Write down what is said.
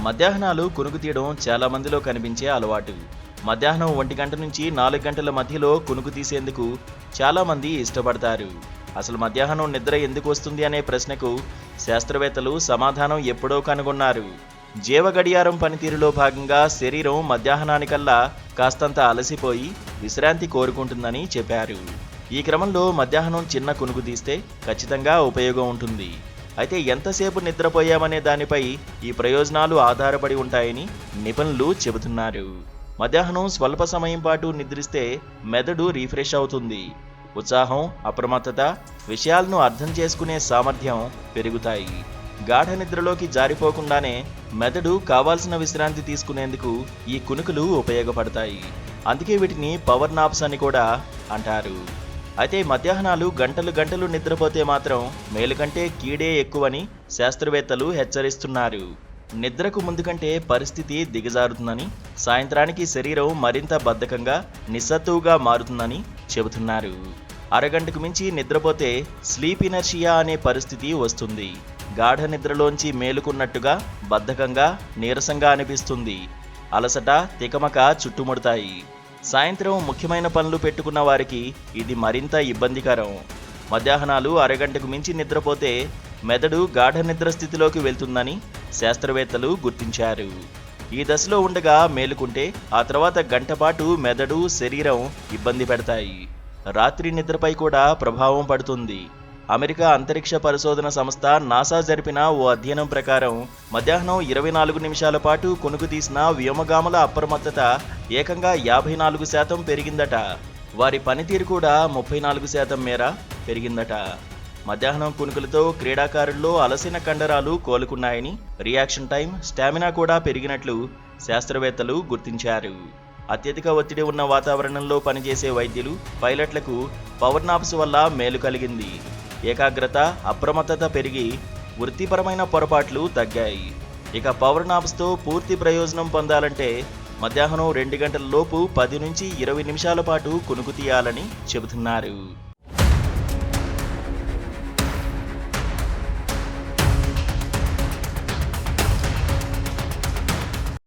మధ్యాహ్నాలు కునుకు తీయడం చాలా మందిలో కనిపించే అలవాటు. మధ్యాహ్నం 1 గంట నుంచి 4 గంటల మధ్యలో కునుకు తీసేందుకు చాలా మంది ఇష్టపడతారు. అసలు మధ్యాహ్నం నిద్ర ఎందుకు వస్తుంది అనే ప్రశ్నకు శాస్త్రవేత్తలు సమాధానం ఎప్పుడో కనుగొన్నారు. జీవ గడియారం పనితీరులో భాగంగా శరీరం మధ్యాహ్నానికల్లా కాస్తంత అలసిపోయి విశ్రాంతి కోరుకుంటుందని చెప్పారు. ఈ క్రమంలో మధ్యాహ్నం చిన్న కునుకు తీస్తే ఖచ్చితంగా ఉపయోగం ఉంటుంది. అయితే ఎంతసేపు నిద్రపోయామనే దానిపై ఈ ప్రయోజనాలు ఆధారపడి ఉంటాయని నిపుణులు చెబుతున్నారు. మధ్యాహ్నం స్వల్ప సమయం పాటు నిద్రిస్తే మెదడు రీఫ్రెష్ అవుతుంది. ఉత్సాహం, అప్రమత్తత, విషయాలను అర్థం చేసుకునే సామర్థ్యం పెరుగుతాయి. గాఢ నిద్రలోకి జారిపోకుండానే మెదడు కావాల్సిన విశ్రాంతి తీసుకునేందుకు ఈ కునుకులు ఉపయోగపడతాయి. అందుకే వీటిని పవర్ నాప్స్ అని కూడా అంటారు. అయితే మధ్యాహ్నాలు గంటలు గంటలు నిద్రపోతే మాత్రం మేలు కంటే కీడే ఎక్కువని శాస్త్రవేత్తలు హెచ్చరిస్తున్నారు. నిద్రకు ముందు కంటే పరిస్థితి దిగజారుతుందని, సాయంత్రానికి శరీరం మరింత బద్ధకంగా, నిస్సత్తువుగా మారుతుందని చెబుతున్నారు. అరగంటకు మించి నిద్రపోతే స్లీప్ ఇనర్షియా అనే పరిస్థితి వస్తుంది. గాఢ నిద్రలోంచి మేలుకున్నట్టుగా బద్ధకంగా, నీరసంగా అనిపిస్తుంది. అలసట, తికమక చుట్టుముడతాయి. సాయంత్రం ముఖ్యమైన పనులు పెట్టుకున్న వారికి ఇది మరింత ఇబ్బందికరం. మధ్యాహ్నాలు అరగంటకు మించి నిద్రపోతే మెదడు గాఢ నిద్ర స్థితిలోకి వెళ్తుందని శాస్త్రవేత్తలు గుర్తించారు. ఈ దశలో ఉండగా మేలుకుంటే ఆ తర్వాత గంటపాటు మెదడు, శరీరం ఇబ్బంది పెడతాయి. రాత్రి నిద్రపై కూడా ప్రభావం పడుతుంది. అమెరికా అంతరిక్ష పరిశోధన సంస్థ నాసా జరిపిన ఓ అధ్యయనం ప్రకారం మధ్యాహ్నం 24 నిమిషాల పాటు కునుకు తీసిన వ్యోమగాముల అప్రమత్తత ఏకంగా 54% పెరిగిందట. వారి పనితీరు కూడా 34% మేర పెరిగిందట. మధ్యాహ్నం కునుకులతో క్రీడాకారుల్లో అలసిన కండరాలు కోలుకున్నాయని, రియాక్షన్ టైం, స్టామినా కూడా పెరిగినట్లు శాస్త్రవేత్తలు గుర్తించారు. అత్యధిక ఒత్తిడి ఉన్న వాతావరణంలో పనిచేసే వైద్యులు, పైలట్లకు పవర్ నాప్స్ వల్ల మేలు కలిగింది. ఏకాగ్రత, అప్రమత్తత పెరిగి వృత్తిపరమైన పొరపాట్లు తగ్గాయి. ఇక పవర్ నాప్స్తో పూర్తి ప్రయోజనం పొందాలంటే మధ్యాహ్నం 2 గంటల లోపు 10 నుంచి 20 నిమిషాల పాటు కునుకు తీయాలని చెబుతున్నారు.